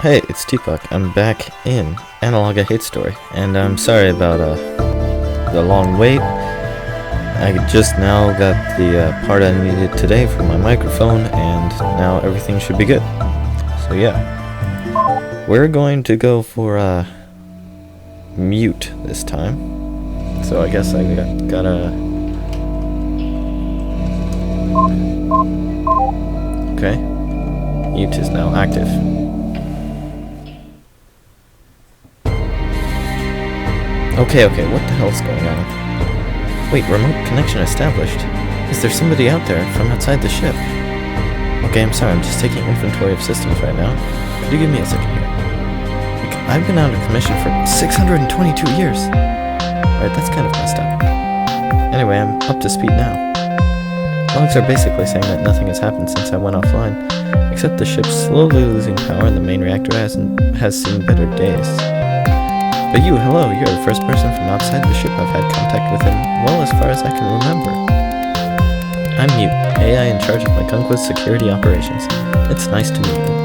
Hey, it's Tpok. I'm back in Analogue, A Hate Story, and I'm sorry about the long wait. I just now got the part I needed today for my microphone, and now everything should be good. So yeah, we're going to go for mute this time. So I guess I gotta. Okay, mute is now active. Okay, what the hell's going on? Wait, remote connection established. Is there somebody out there from outside the ship? Okay, I'm sorry, I'm just taking inventory of systems right now. Could you give me a second here? I've been out of commission for 622 years. Right, that's kind of messed up. Anyway, I'm up to speed now. Logs are basically saying that nothing has happened since I went offline, except the ship's slowly losing power and the main reactor has seen better days. But you, hello, you're the first person from outside the ship I've had contact with in, well, as far as I can remember. I'm Mute, AI in charge of my Conquest security operations. It's nice to meet you.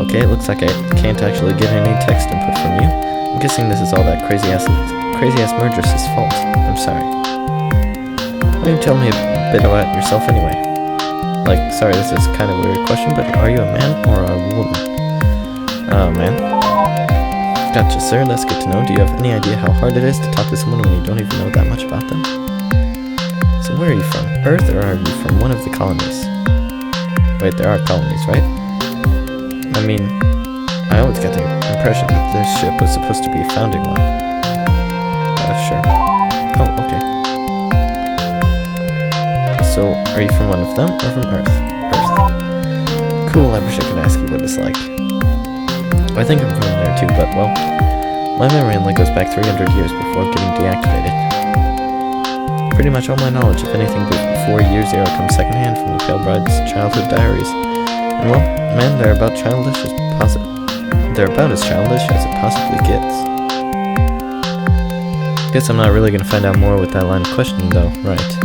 Okay, it looks like I can't actually get any text input from you. I'm guessing this is all that crazy-ass murderess's fault. I'm sorry. Why don't you tell me a bit about yourself anyway? Like, sorry, this is kind of a weird question, but are you a man or a woman? Man. Gotcha, sir. That's good to know. Do you have any idea how hard it is to talk to someone when you don't even know that much about them? So where are you from? Earth, or are you from one of the colonies? Wait, there are colonies, right? I mean, I always get the impression that this ship was supposed to be a founding one. Sure. Oh, okay. So, are you from one of them, or from Earth? Earth. Cool, I wish I could ask you what it's like. I think I'm from there too, but well, my memory only goes back 300 years before getting deactivated. Pretty much all my knowledge of anything before year zero comes secondhand from the Pale Bride's childhood diaries. And well, man, they're about as childish as it possibly gets. Guess I'm not really gonna find out more with that line of questioning though, right?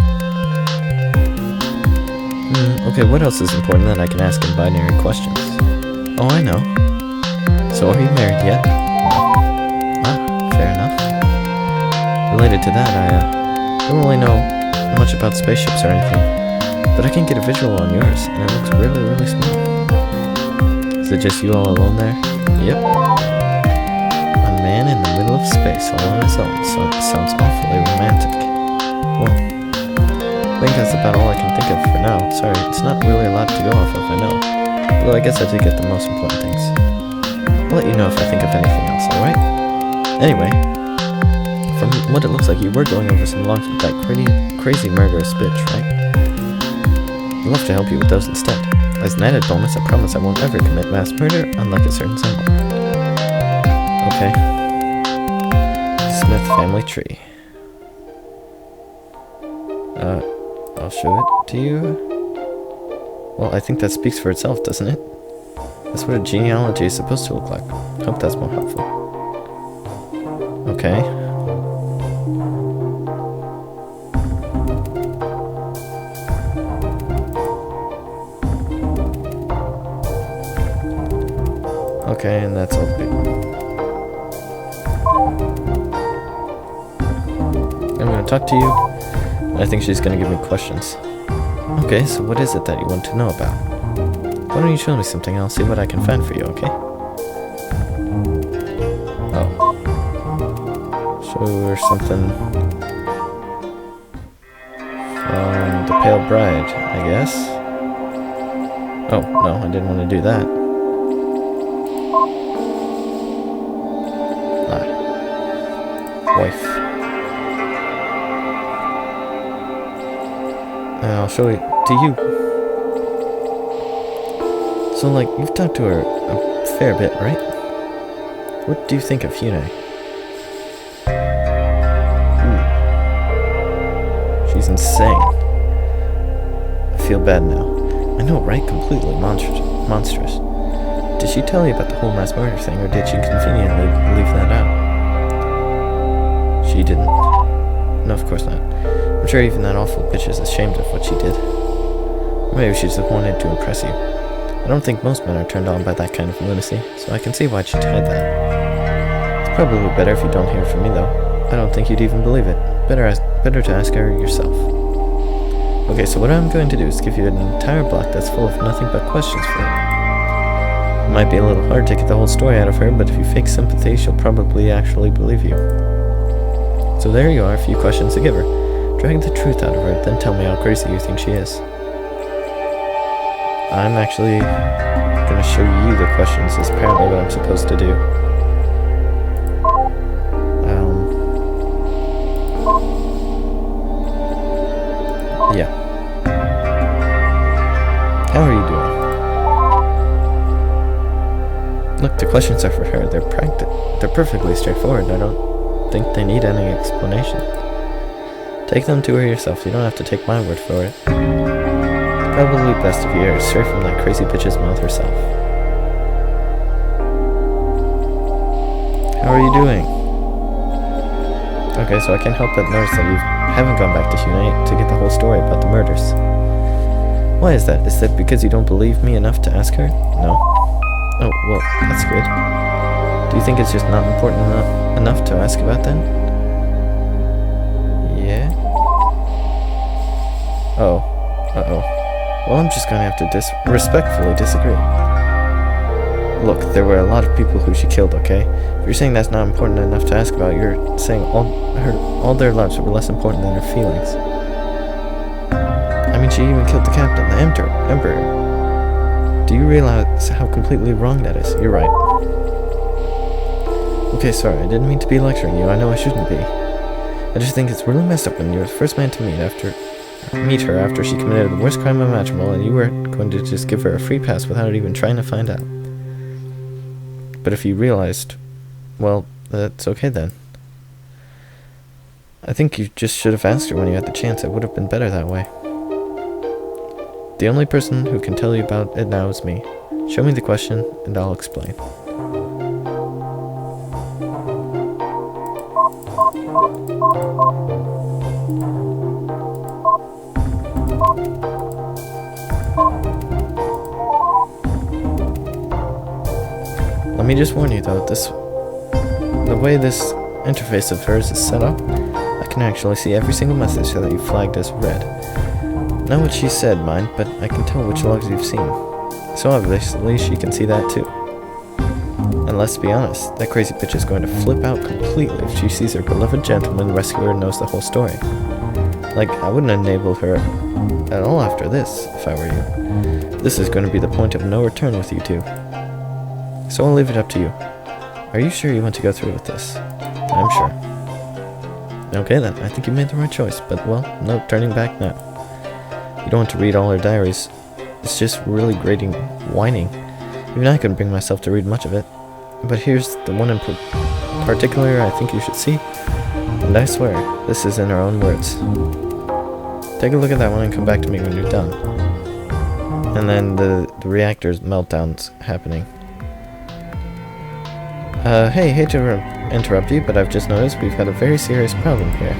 Okay, what else is important that I can ask in binary questions? Oh, I know. So are you married yet? No. Ah, fair enough. Related to that, I don't really know much about spaceships or anything, but I can get a visual on yours, and it looks really, really small. Is it just you all alone there? Yep. A man in the middle of space all on his own, so it sounds awfully romantic. Well, I think that's about all I can think of for now. Sorry, it's not really a lot to go off of, I know. Although I guess I did get the most important things. I'll let you know if I think of anything else, alright? Anyway, from what it looks like, you were going over some logs with that crazy murderous bitch, right? I'd love to help you with those instead. As an added bonus, I promise I won't ever commit mass murder, unlike a certain symbol. Okay. Smith family tree. I'll show it to you. Well, I think that speaks for itself, doesn't it? That's what a genealogy is supposed to look like. Hope that's more helpful. Okay. Okay, and that's all big. I'm gonna talk to you. I think she's gonna give me questions. Okay, so what is it that you want to know about? Why don't you show me something and I'll see what I can find for you, okay? Oh. Show her something from the Pale Bride, I guess. Oh, no, I didn't want to do that. Wife. And I'll show it to you. So, like, you've talked to her a fair bit, right? What do you think of Hyunei? She's insane. I feel bad now. I know, right? Completely monstrous. Did she tell you about the whole mass murder thing, or did she conveniently leave that out? She didn't. No, of course not. I'm sure even that awful bitch is ashamed of what she did. Maybe she just wanted to impress you. I don't think most men are turned on by that kind of lunacy, so I can see why she'd hide that. It's probably better if you don't hear from me, though. I don't think you'd even believe it. Better to ask her yourself. Okay, so what I'm going to do is give you an entire block that's full of nothing but questions for her. It might be a little hard to get the whole story out of her, but if you fake sympathy, she'll probably actually believe you. So there you are, a few questions to give her. Drag the truth out of her, then tell me how crazy you think she is. I'm actually going to show you the questions. That's apparently what I'm supposed to do. Yeah. How are you doing? Look, the questions are for her. They're perfectly straightforward. I don't think they need any explanation. Take them to her yourself. You don't have to take my word for it. Probably best if you hear it straight from that crazy bitch's mouth herself. How are you doing? Okay, so I can't help but notice that you haven't gone back to Unite to get the whole story about the murders. Why is that? Is that because you don't believe me enough to ask her? No? Oh, well, that's good. Do you think it's just not important enough to ask about then? Yeah? Oh. Uh-oh. Well, I'm just gonna have to respectfully disagree. Look, there were a lot of people who she killed, okay? If you're saying that's not important enough to ask about, you're saying all their lives were less important than her feelings. I mean, she even killed the captain, the emperor. Do you realize how completely wrong that is? You're right. Okay, sorry, I didn't mean to be lecturing you. I know I shouldn't be. I just think it's really messed up when you're the first man to meet her after she committed the worst crime imaginable, and you were going to just give her a free pass without even trying to find out. But if you realized, well, that's okay then. I think you just should have asked her when you had the chance. It would have been better that way. The only person who can tell you about it now is me. Show me the question, and I'll explain. Let me just warn you though, the way this interface of hers is set up, I can actually see every single message that you flagged as read. Not what she said, mind, but I can tell which logs you've seen. So obviously she can see that too. And let's be honest, that crazy bitch is going to flip out completely if she sees her beloved gentleman rescuer knows the whole story. Like, I wouldn't enable her at all after this, if I were you. This is going to be the point of no return with you two. So I'll leave it up to you. Are you sure you want to go through with this? I'm sure. Okay then, I think you made the right choice, but well, no turning back now. You don't want to read all her diaries. It's just really grating whining. Even I couldn't bring myself to read much of it. But here's the one in particular I think you should see. And I swear, this is in her own words. Take a look at that one and come back to me when you're done. And then the reactor's meltdown's happening. Hey, hate to interrupt you, but I've just noticed we've got a very serious problem here.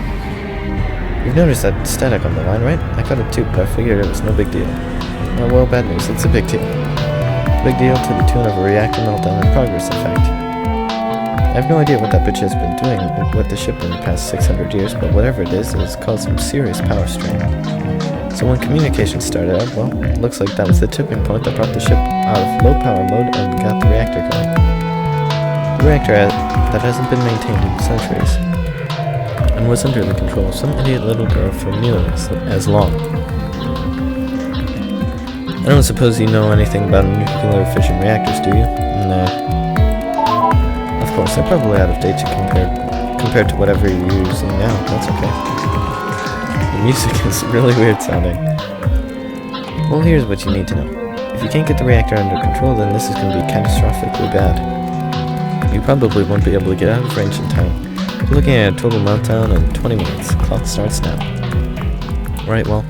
You've noticed that static on the line, right? I got it too, but I figured it was no big deal. Oh, well, bad news, it's a big deal. Big deal to the tune of a reactor meltdown in progress, in fact. I have no idea what that bitch has been doing with the ship in the past 600 years, but whatever it is has caused some serious power strain. So when communication started out, well, it looks like that was the tipping point that brought the ship out of low power mode and got the reactor going. The reactor that hasn't been maintained in centuries, and was under the control of some idiot little girl for nearly as long. I don't suppose you know anything about nuclear fission reactors, do you? No. Of course, they're probably out of date compared to whatever you're using now. That's okay. The music is really weird sounding. Well, here's what you need to know. If you can't get the reactor under control, then this is going to be catastrophically bad. You probably won't be able to get out of range in time. We're looking at a total meltdown in 20 minutes. Clock starts now. Right, well,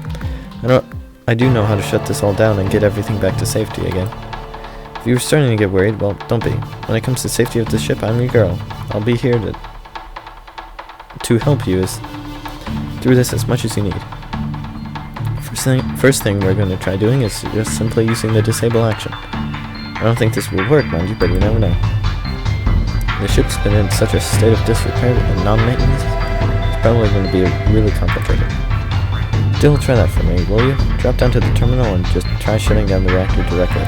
I do know how to shut this all down and get everything back to safety again. If you're starting to get worried, well, don't be. When it comes to safety of the ship, I'm your girl. I'll be here to help you through this as much as you need. For first thing we're going to try doing is just simply using the disable action. I don't think this will work, mind you, but you never know. The ship's been in such a state of disrepair and non-maintenance, it's probably going to be really complicated. Still, try that for me, will you? Drop down to the terminal and just try shutting down the reactor directly.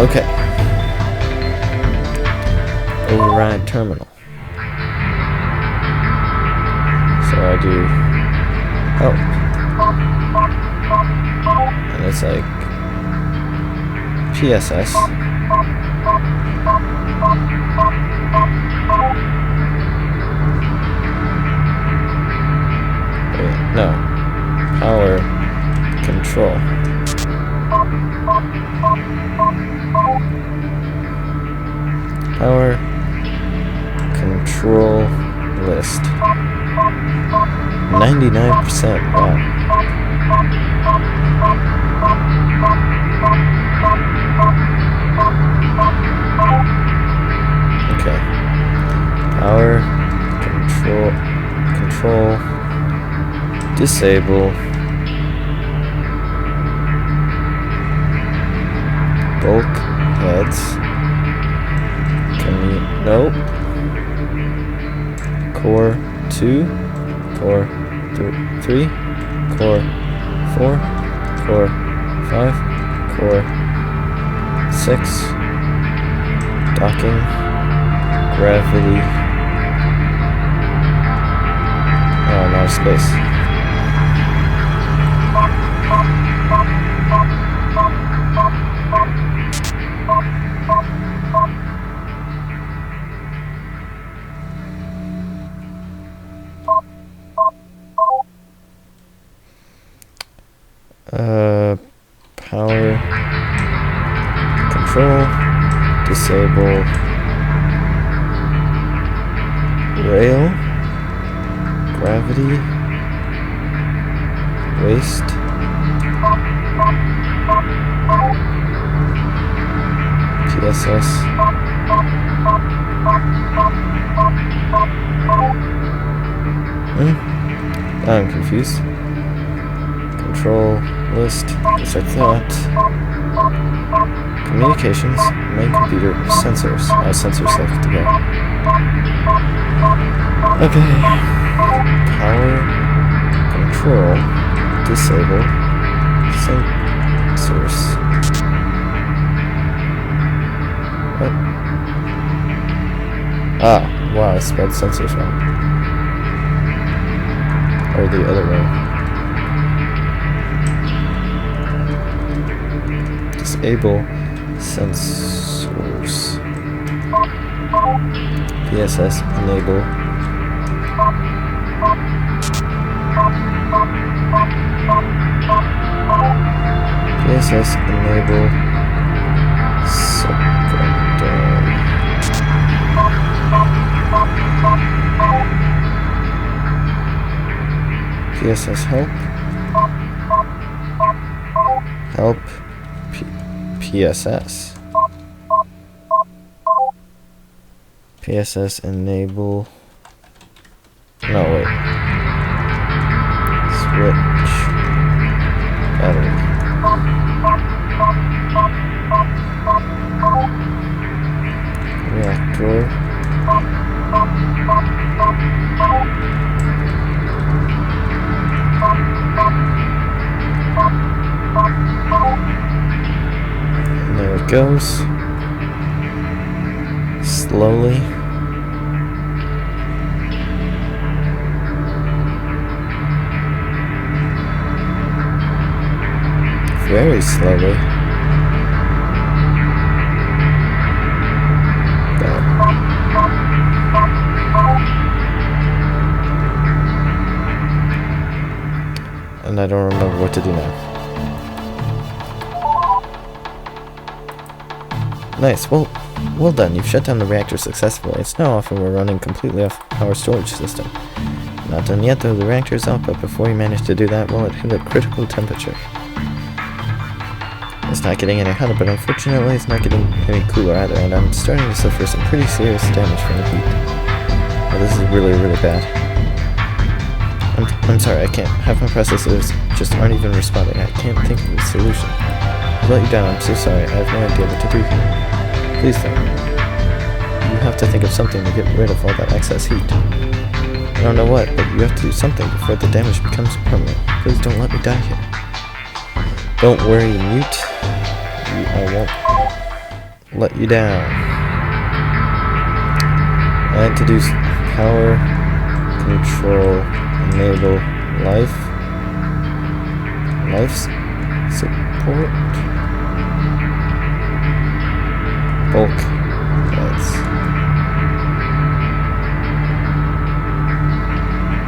Okay. Override terminal. So I do help. And it's like PSS. Wait, no. Power control. Power control list. 99%. Wow. Okay. Power control disable bulkheads. Nope. Core 2, Core 3, Core 4, Core 5, Core 6, docking, gravity, oh, now space. Power control disable rail gravity waste PSS I'm confused. Control list, just like that. Communications, main computer, sensors. Oh, sensors have to go. Okay. Power control disable sensors. What? Ah, wow, I spelled sensors wrong. Or the other way. Disable sensors. PSS enable. PSS enable secondary. PSS help. Help. PSS. PSS enable. No, wait. Switch. Battery. Reactor. And there it goes. Slowly. Very slowly. There. And I don't remember what to do now. Nice, well done, you've shut down the reactor successfully. It's now off and we're running completely off our storage system. Not done yet though, the reactor is up, but before you manage to do that, well, it hit a critical temperature. It's not getting any hotter, but unfortunately it's not getting any cooler either, and I'm starting to suffer some pretty serious damage from the heat. Well, this is really, really bad. I'm sorry, I can't have my processors just aren't even responding. I can't think of a solution. I let you down. I'm so sorry. I have no idea what to do here. Please don't. You have to think of something to get rid of all that excess heat. I don't know what, but you have to do something before the damage becomes permanent. Please don't let me die here. Don't worry, mute. I won't let you down. I introduce power, control, enable, life support, bulk heads.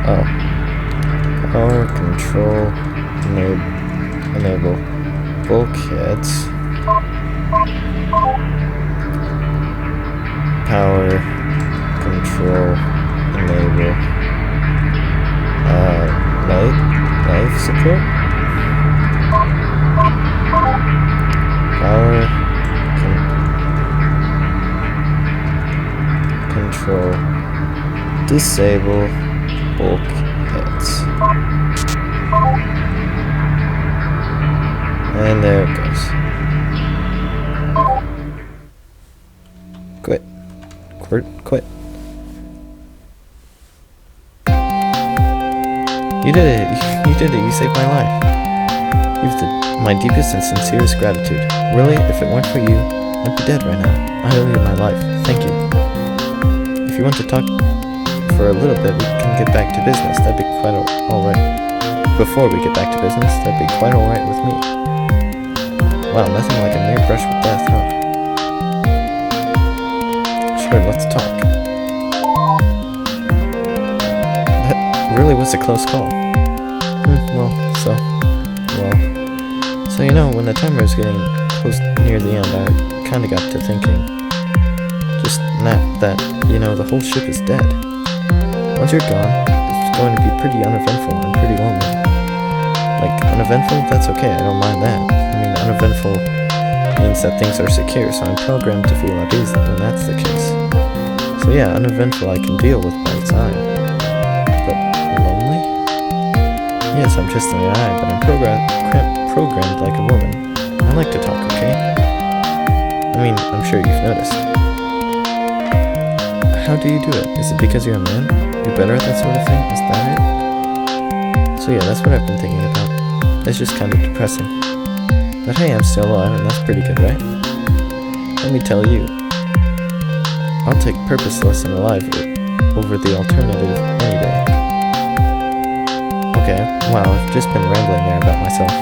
Oh, power, control, enable, bulk heads, power, control, enable, life support, power, control, disable, bulk heads, and there it goes. Quit. You did it. You did it. You saved my life. You've my deepest and sincerest gratitude. Really, if it weren't for you, I'd be dead right now. I owe you my life. Thank you. If you want to talk for a little bit, we can get back to business. That'd be quite alright. Before we get back to business, that'd be quite alright with me. Wow, nothing like a near brush with death, huh? Sure, let's talk. That really was a close call. So you know, when the timer was getting close near the end, I kinda got to thinking, just that, you know, the whole ship is dead. Once you're gone, it's going to be pretty uneventful and pretty lonely. Like, uneventful? That's okay, I don't mind that. I mean, uneventful means that things are secure, so I'm programmed to feel at ease when that's the case. So yeah, uneventful I can deal with by design. But lonely? Yes, I'm just an AI, but I'm programmed like a woman. I like to talk, okay? I mean, I'm sure you've noticed. How do you do it? Is it because you're a man? You're better at that sort of thing? Is that it? So yeah, that's what I've been thinking about. It's just kind of depressing. But hey, I'm still alive, and that's pretty good, right? Let me tell you. I'll take purposeless and alive over the alternative any day. Okay, wow, I've just been rambling there about myself.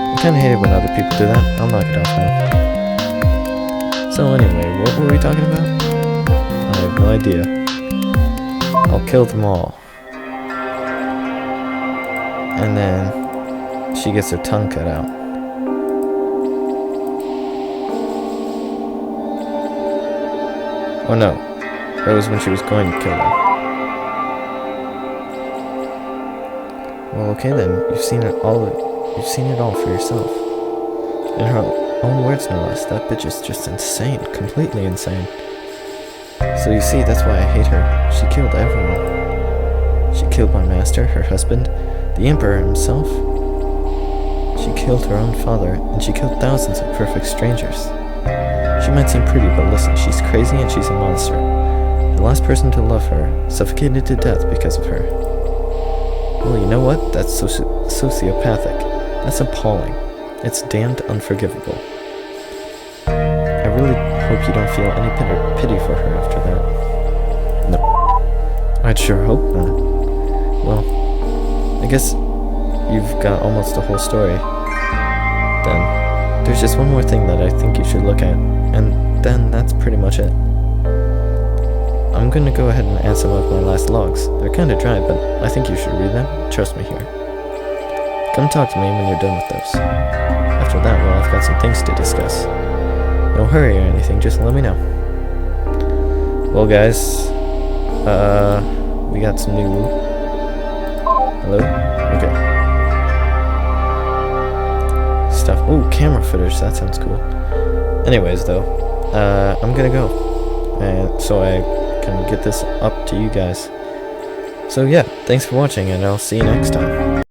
I kinda hate it when other people do that. I'll knock it off now. So anyway, what were we talking about? I have no idea. I'll kill them all. And then she gets her tongue cut out. Oh no, that was when she was going to kill them. Well, okay then, you've seen it all for yourself. In her own words, no less, that bitch is just insane, completely insane. So you see, that's why I hate her. She killed everyone. She killed my master, her husband, the Emperor himself. She killed her own father, and she killed thousands of perfect strangers. She might seem pretty, but listen, she's crazy and she's a monster. The last person to love her suffocated to death because of her. Well, you know what? That's sociopathic. That's appalling. It's damned unforgivable. I really hope you don't feel any pity for her after that. No. I'd sure hope not. Well, I guess you've got almost the whole story. Then, there's just one more thing that I think you should look at, and then that's pretty much it. I'm gonna go ahead and add some of my last logs. They're kinda dry, but I think you should read them. Trust me here. Come talk to me when you're done with those. After that, well, I've got some things to discuss. No hurry or anything, just let me know. Well, guys, we got some new... Hello? Okay. Stuff. Oh, camera footage, that sounds cool. Anyways, though, I'm gonna go. And so I can get this up to you guys. So yeah, thanks for watching, and I'll see you next time.